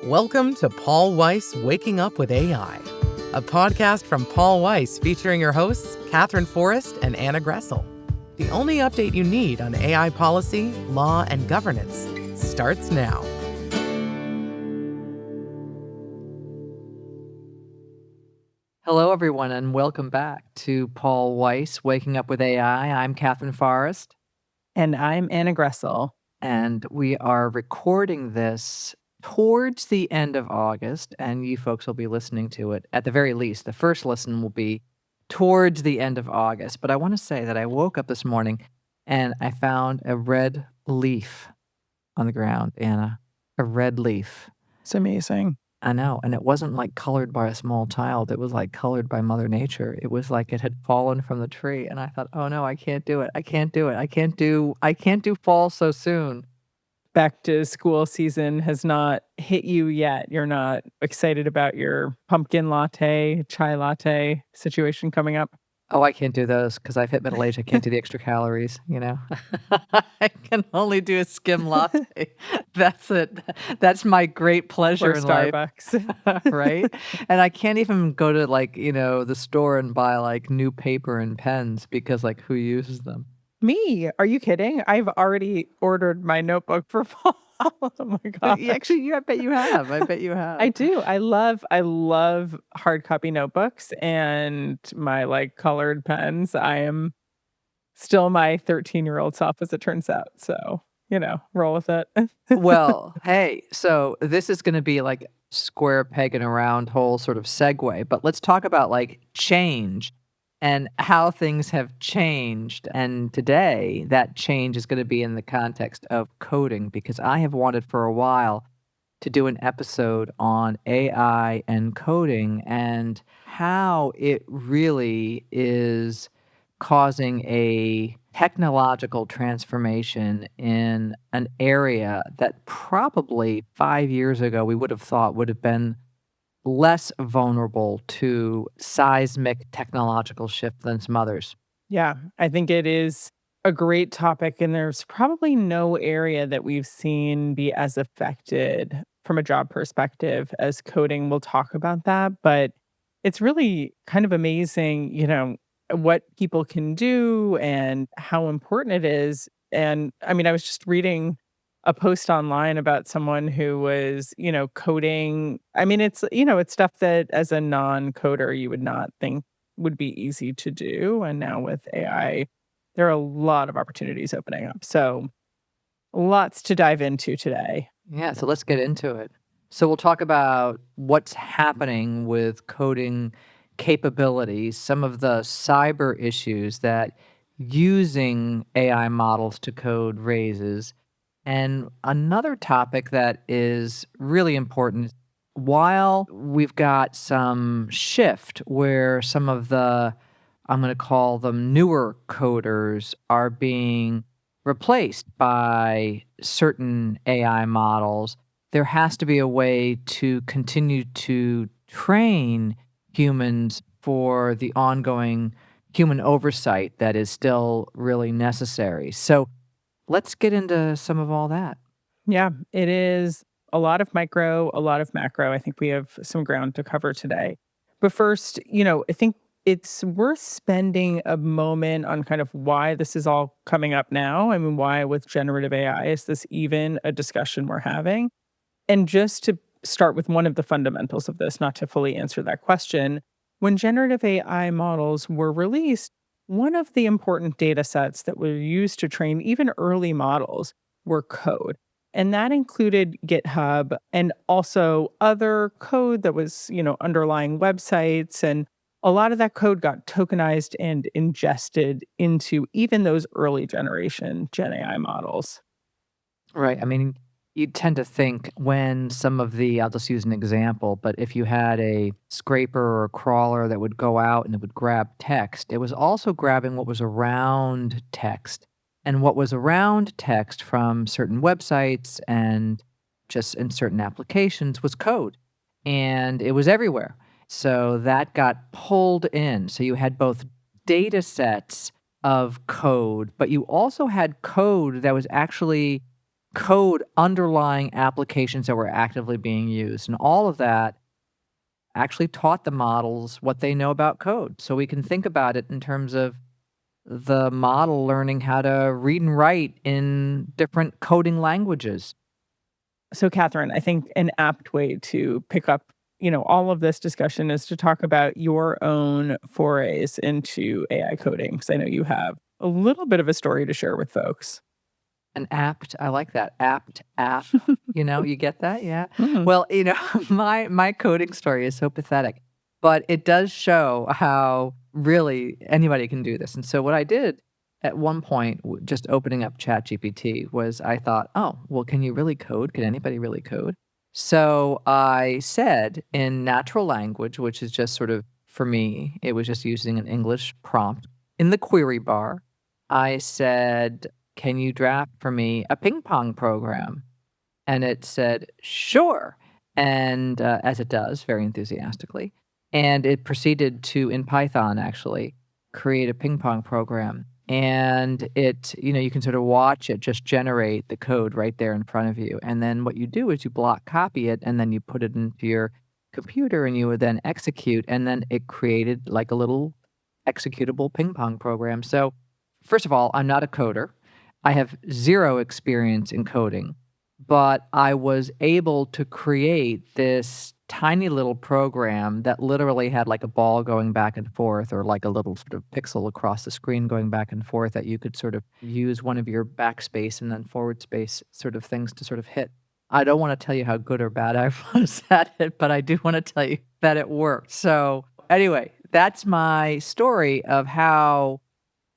Welcome to Paul Weiss Waking Up with AI, a podcast from Paul Weiss featuring your hosts, Katherine, Forrest, and Anna Gressel. The only update you need on AI policy, law, and governance starts now. Hello, everyone, and welcome back to Paul Weiss Waking Up with AI. I'm Katherine, Forrest, And I'm Anna Gressel. and we are recording this towards the end of August, and you folks will be listening to it at the very least. The first listen will be towards the end of August. But I want to say that I woke up this morning and I found a red leaf on the ground, Anna. A red leaf. It's amazing. I know, and it wasn't, like, colored by a small child, it was, like, colored by Mother Nature. It was like it had fallen from the tree, and I thought, "Oh, no, I can't do it. I can't do it. I can't do fall so soon." Back to school season has not hit you yet. You're not excited about your pumpkin latte, chai latte situation coming up? Oh, I can't do those because 'cause I've hit middle age, I can't do the extra calories, you know? I can only do a skim latte. That's it. That's my great pleasure Or in life. Starbucks? Right? And I can't even go to, like, the store and buy, like, new paper and pens because, like, who uses them? Me? Are you kidding? I've already ordered my notebook for fall. Oh my gosh. Actually, I bet you have. I bet you have. I do. I love hard copy notebooks and my, like, colored pens. I am still my 13-year-old self, as it turns out. So, roll with it. Well, hey, so this is gonna be like square peg in a round hole sort of segue, but let's talk about, like, change and how things have changed, and today, that change is gonna be in the context of coding, because I have wanted for a while to do an episode on AI and coding and how it really is causing a technological transformation in an area that probably 5 years ago we would have thought would have been less vulnerable to seismic technological shift than some others. Yeah, I think it is a great topic, and there's probably no area that we've seen be as affected from a job perspective as coding. We'll talk about that, but it's really kind of amazing, what people can do and how important it is. And I mean, I was just reading a post online about someone who was, coding. I mean, it's stuff that as a non-coder you would not think would be easy to do. And now with AI, there are a lot of opportunities opening up. So lots to dive into today. Yeah, so let's get into it. So we'll talk about what's happening with coding capabilities, some of the cyber issues that using AI models to code raises, and another topic that is really important, while we've got some shift where some of the, I'm going to call them newer coders, are being replaced by certain AI models, there has to be a way to continue to train humans for the ongoing human oversight that is still really necessary. So let's get into some of all that. Yeah, it is a lot of micro, a lot of macro. I think we have some ground to cover today. But first, I think it's worth spending a moment on kind of why this is all coming up now. I mean, why with generative AI is this even a discussion we're having? And just to start with one of the fundamentals of this, not to fully answer that question, when generative AI models were released, one of the important data sets that were used to train even early models were code. And that included GitHub and also other code that was, underlying websites. And a lot of that code got tokenized and ingested into even those early generation Gen AI models. Right. I mean, you tend to think when some of the, I'll just use an example, but if you had a scraper or a crawler that would go out and it would grab text, it was also grabbing what was around text. And what was around text from certain websites and just in certain applications was code. And it was everywhere. So that got pulled in. So you had both data sets of code, but you also had code that was actually code underlying applications that were actively being used. And all of that actually taught the models what they know about code. So we can think about it in terms of the model learning how to read and write in different coding languages. So, Catherine, I think an apt way to pick up, all of this discussion is to talk about your own forays into AI coding, because I know you have a little bit of a story to share with folks. An apt, I like that. Apt app. You get that? Yeah. Mhm. Well, my coding story is so pathetic, but it does show how really anybody can do this. And so what I did at one point, just opening up ChatGPT, was I thought, oh, well, can you really code? Can anybody really code? So I said in natural language, which is just sort of for me, it was just using an English prompt in the query bar. I said, can you draft for me a ping pong program? And it said, sure. And as it does, very enthusiastically. And it proceeded to, in Python actually, create a ping pong program. And you can sort of watch it just generate the code right there in front of you. And then what you do is you block copy it and then you put it into your computer and you would then execute. And then it created like a little executable ping pong program. So, first of all, I'm not a coder. I have zero experience in coding, but I was able to create this tiny little program that literally had like a ball going back and forth or like a little sort of pixel across the screen going back and forth that you could sort of use one of your backspace and then forward space sort of things to sort of hit. I don't want to tell you how good or bad I was at it, but I do want to tell you that it worked. So, anyway, that's my story of how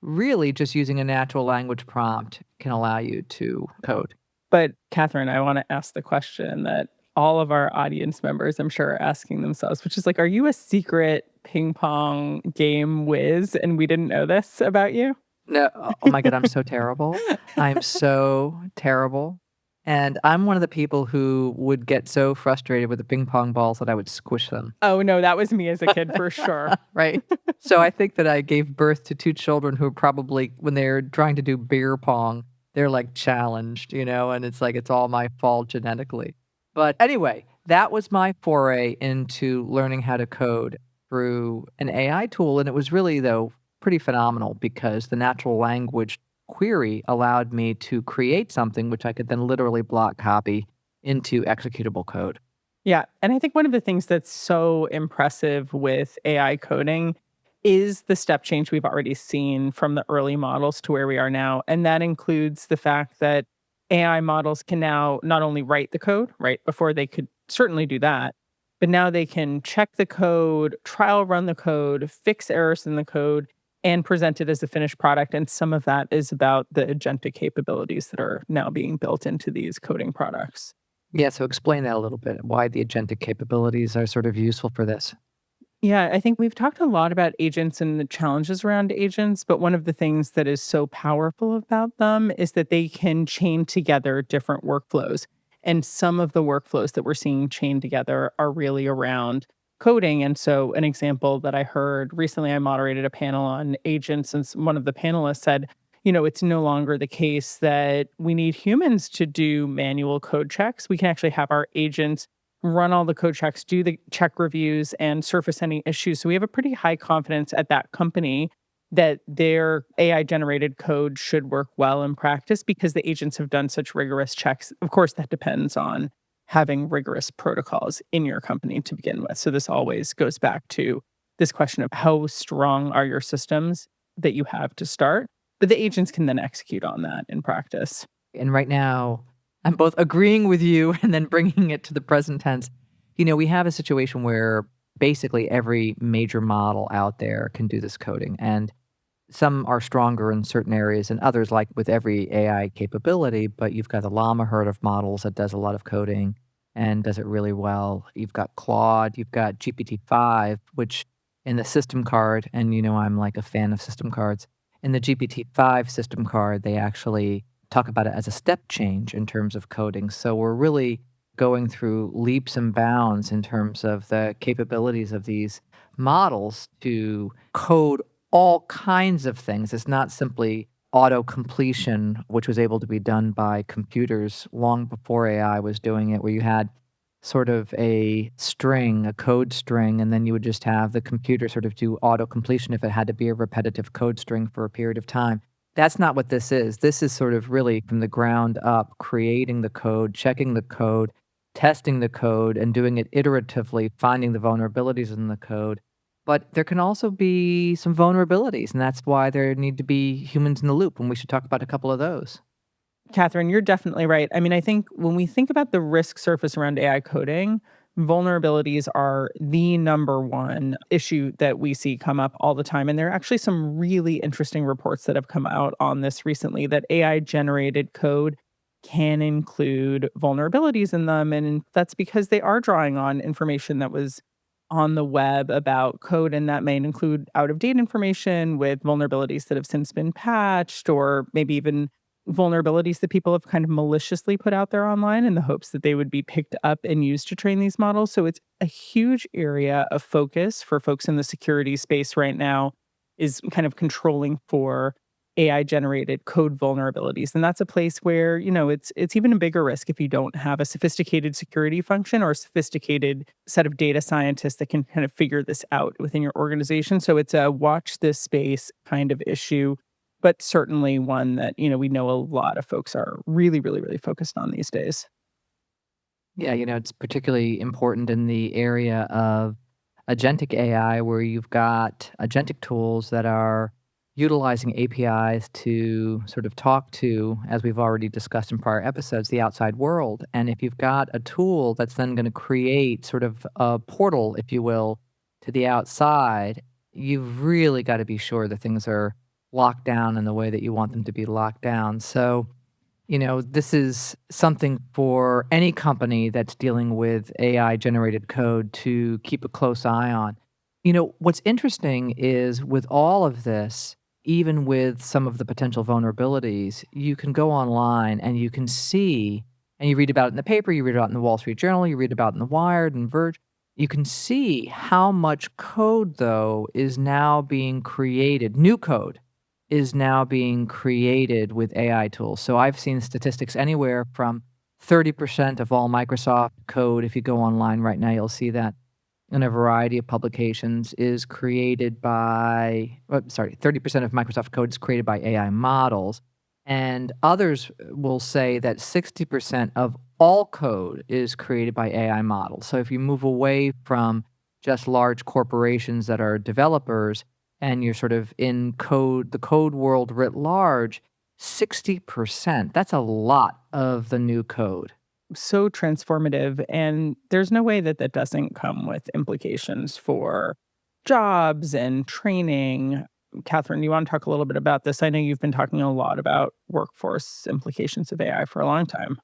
really just using a natural language prompt can allow you to code. But, Catherine, I want to ask the question that all of our audience members, I'm sure, are asking themselves, which is like, are you a secret ping pong game whiz and we didn't know this about you? No, oh my god, I'm so terrible. I'm so terrible, and I'm one of the people who would get so frustrated with the ping pong balls that I would squish them. Oh, no, that was me as a kid for sure. Right? So I think that I gave birth to 2 children who probably, when they're trying to do beer pong, they're, like, challenged, and it's like it's all my fault genetically. But anyway, that was my foray into learning how to code through an AI tool, and it was really, though, pretty phenomenal because the natural language query allowed me to create something which I could then literally block copy into executable code. Yeah, and I think one of the things that's so impressive with AI coding is the step change we've already seen from the early models to where we are now, and that includes the fact that AI models can now not only write the code, right? Before they could certainly do that, but now they can check the code, trial run the code, fix errors in the code, and present it as a finished product, and some of that is about the agentic capabilities that are now being built into these coding products. Yeah, so explain that a little bit, why the agentic capabilities are sort of useful for this. Yeah, I think we've talked a lot about agents and the challenges around agents, but one of the things that is so powerful about them is that they can chain together different workflows. And some of the workflows that we're seeing chained together are really around coding. And so, an example that I heard recently, I moderated a panel on agents, and one of the panelists said, it's no longer the case that we need humans to do manual code checks. We can actually have our agents run all the code checks, do the check reviews, and surface any issues. So we have a pretty high confidence at that company that their AI generated code should work well in practice because the agents have done such rigorous checks. Of course, that depends on having rigorous protocols in your company to begin with. So this always goes back to this question of how strong are your systems that you have to start, but the agents can then execute on that in practice. And right now, I'm both agreeing with you and then bringing it to the present tense. We have a situation where basically every major model out there can do this coding, and some are stronger in certain areas than others, like with every AI capability. But you've got the Llama herd of models that does a lot of coding and does it really well. You've got Claude, you've got GPT-5, which in the system card, and I'm like a fan of system cards. In the GPT-5 system card, they actually talk about it as a step change in terms of coding. So we're really going through leaps and bounds in terms of the capabilities of these models to code all kinds of things. It's not simply auto completion, which was able to be done by computers long before AI was doing it, where you had sort of a string, a code string, and then you would just have the computer sort of do auto completion if it had to be a repetitive code string for a period of time. That's not what this is. This is sort of really from the ground up, creating the code, checking the code, testing the code, and doing it iteratively, finding the vulnerabilities in the code. But there can also be some vulnerabilities, and that's why there need to be humans in the loop, and we should talk about a couple of those. Catherine, you're definitely right. I mean, I think when we think about the risk surface around AI coding, vulnerabilities are the number one issue that we see come up all the time. And there are actually some really interesting reports that have come out on this recently that AI generated code can include vulnerabilities in them. And that's because they are drawing on information that was on the web about code, and that may include out of date information with vulnerabilities that have since been patched, or maybe even vulnerabilities that people have kind of maliciously put out there online in the hopes that they would be picked up and used to train these models. So it's a huge area of focus for folks in the security space right now, is kind of controlling for AI generated code vulnerabilities. And that's a place where, it's even a bigger risk if you don't have a sophisticated security function or a sophisticated set of data scientists that can kind of figure this out within your organization. So it's a watch this space kind of issue, but certainly one that, we know a lot of folks are really, really, really focused on these days. Yeah, it's particularly important in the area of agentic AI, where you've got agentic tools that are utilizing APIs to sort of talk to, as we've already discussed in prior episodes, the outside world. And if you've got a tool that's then going to create sort of a portal, if you will, to the outside, you've really got to be sure that things are locked down in the way that you want them to be locked down. So, this is something for any company that's dealing with AI generated code to keep a close eye on. What's interesting is with all of this, even with some of the potential vulnerabilities, you can go online and you can see, and you read about it in the paper, you read about it in the Wall Street Journal, you read about it in the Wired and Verge. You can see how much code, though, is now being created, new code is now being created with AI tools. So I've seen statistics anywhere from 30% of all Microsoft code. If you go online right now, you'll see that in a variety of publications is created by, 30% of Microsoft code is created by AI models. And others will say that 60% of all code is created by AI models. So if you move away from just large corporations that are developers, and you're sort of in code, the code world writ large, 60%, that's a lot of the new code. So transformative. And there's no way that that doesn't come with implications for jobs and training. Catherine, you want to talk a little bit about this? I know you've been talking a lot about workforce implications of AI for a long time.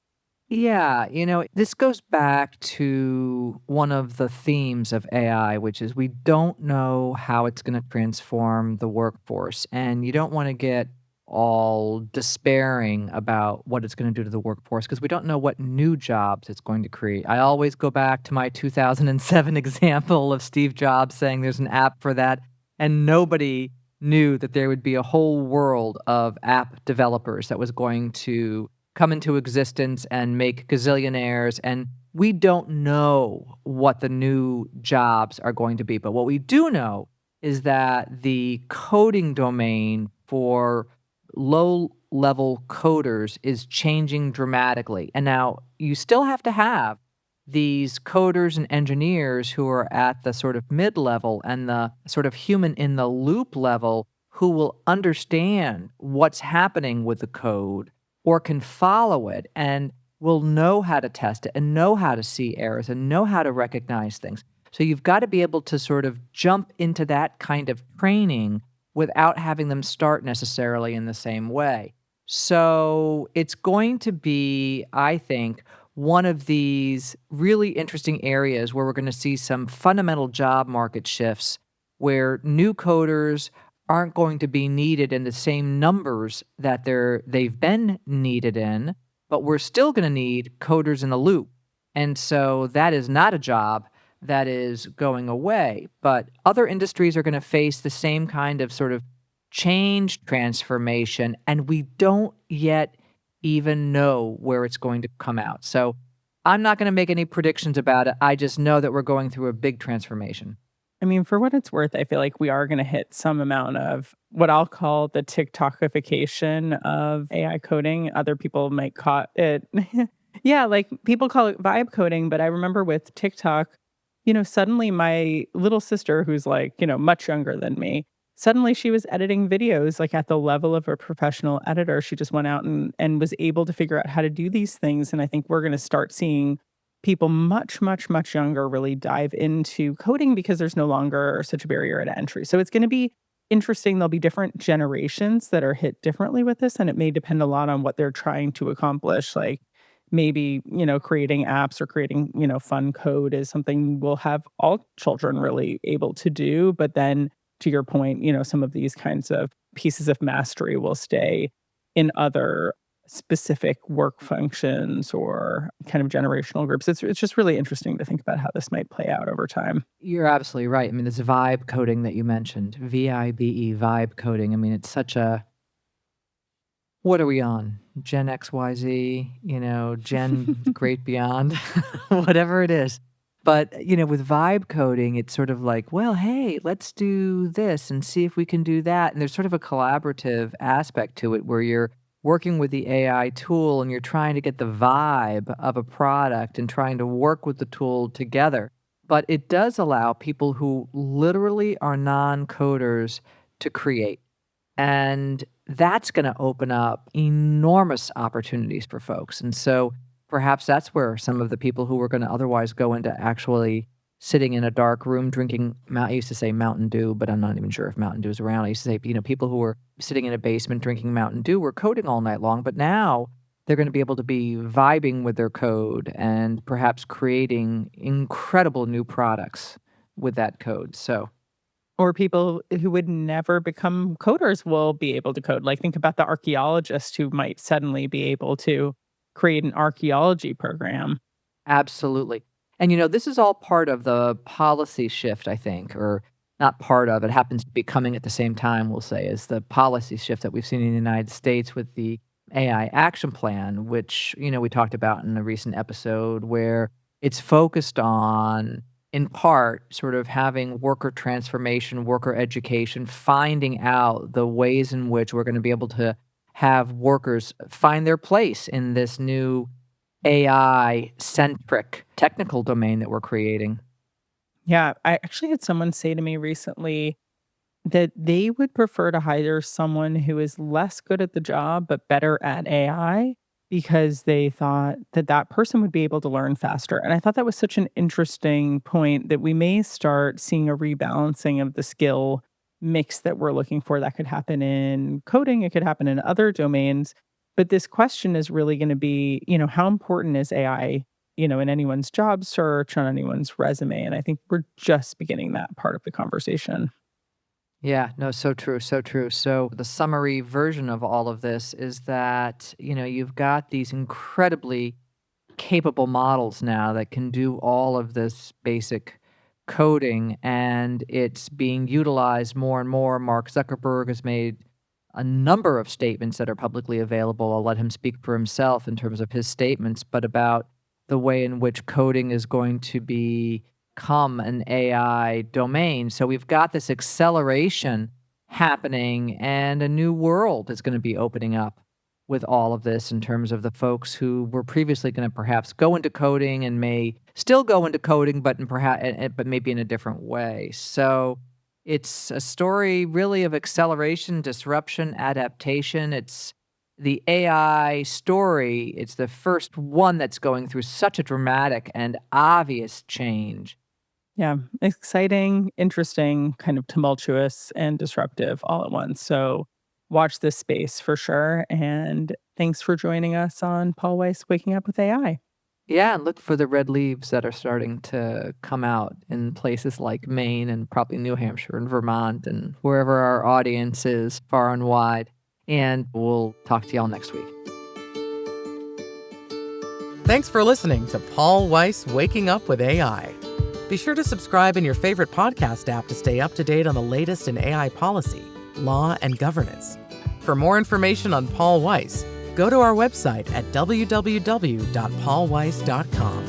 Yeah, this goes back to one of the themes of AI, which is we don't know how it's going to transform the workforce. And you don't want to get all despairing about what it's going to do to the workforce because we don't know what new jobs it's going to create. I always go back to my 2007 example of Steve Jobs saying there's an app for that, and nobody knew that there would be a whole world of app developers that was going to come into existence and make gazillionaires, and we don't know what the new jobs are going to be. But what we do know is that the coding domain for low-level coders is changing dramatically. And now you still have to have these coders and engineers who are at the sort of mid-level and the sort of human in the loop level who will understand what's happening with the code or can follow it and will know how to test it and know how to see errors and know how to recognize things. So you've got to be able to sort of jump into that kind of training without having them start necessarily in the same way. So it's going to be, I think, one of these really interesting areas where we're going to see some fundamental job market shifts where new coders aren't going to be needed in the same numbers that they've been needed in, but we're still going to need coders in the loop. And so that is not a job that is going away, but other industries are going to face the same kind of sort of change transformation, and we don't yet even know where it's going to come out. So I'm not going to make any predictions about it. I just know that we're going through a big transformation. I mean, for what it's worth, I feel like we are going to hit some amount of what I'll call the TikTokification of AI coding. Other people might call it, yeah, like people call it vibe coding. But I remember with TikTok, suddenly my little sister, who's like, much younger than me, suddenly she was editing videos like at the level of a professional editor. She just went out and was able to figure out how to do these things. And I think we're going to start seeing people much, much, much younger really dive into coding because there's no longer such a barrier at entry. So it's going to be interesting. There'll be different generations that are hit differently with this, and it may depend a lot on what they're trying to accomplish. Like maybe, creating apps or creating, fun code is something we'll have all children really able to do. But then to your point, some of these kinds of pieces of mastery will stay in other specific work functions or kind of generational groups. It's just really interesting to think about how this might play out over time. You're absolutely right. I mean, this vibe coding that you mentioned, VIBE, vibe coding. I mean, it's such a, what are we on? Gen XYZ, Gen Great Beyond, whatever it is. But, with vibe coding, it's sort of like, well, hey, let's do this and see if we can do that. And there's sort of a collaborative aspect to it where you're working with the AI tool and you're trying to get the vibe of a product and trying to work with the tool together. But it does allow people who literally are non-coders to create. And that's going to open up enormous opportunities for folks. And so perhaps that's where some of the people who were going to otherwise go into actually sitting in a dark room drinking, I used to say Mountain Dew, but I'm not even sure if Mountain Dew is around. I used to say, people who were sitting in a basement drinking Mountain Dew were coding all night long, but now they're going to be able to be vibing with their code and perhaps creating incredible new products with that code. So, Or people who would never become coders will be able to code. Like think about the archaeologist who might suddenly be able to create an archaeology program. absolutely. And this is all part of the policy shift, I think, or not part of, it happens to be coming at the same time, we'll say, is the policy shift that we've seen in the United States with the AI action plan, which, we talked about in a recent episode where it's focused on, in part, sort of having worker transformation, worker education, finding out the ways in which we're going to be able to have workers find their place in this new AI-centric technical domain that we're creating. Yeah, I actually had someone say to me recently that they would prefer to hire someone who is less good at the job but better at AI because they thought that that person would be able to learn faster. And I thought that was such an interesting point that we may start seeing a rebalancing of the skill mix that we're looking for. That could happen in coding, it could happen in other domains. But this question is really going to be, how important is AI, in anyone's job search, on anyone's resume? And I think we're just beginning that part of the conversation. Yeah, no, so true, so true. So the summary version of all of this is that, you've got these incredibly capable models now that can do all of this basic coding, and it's being utilized more and more. Mark Zuckerberg has made a number of statements that are publicly available. I'll let him speak for himself in terms of his statements, but about the way in which coding is going to become an AI domain. So we've got this acceleration happening, and a new world is going to be opening up with all of this in terms of the folks who were previously going to perhaps go into coding and may still go into coding, but but maybe in a different way. So it's a story really of acceleration, disruption, adaptation. It's the AI story. It's the first one that's going through such a dramatic and obvious change. Yeah, exciting, interesting, kind of tumultuous and disruptive all at once. So watch this space for sure. And thanks for joining us on Paul Weiss Waking Up with AI. Yeah, and look for the red leaves that are starting to come out in places like Maine and probably New Hampshire and Vermont and wherever our audience is far and wide. And we'll talk to y'all next week. Thanks for listening to Paul Weiss Waking Up with AI. Be sure to subscribe in your favorite podcast app to stay up to date on the latest in AI policy. law, and governance. For more information on Paul Weiss, go to our website at www.paulweiss.com.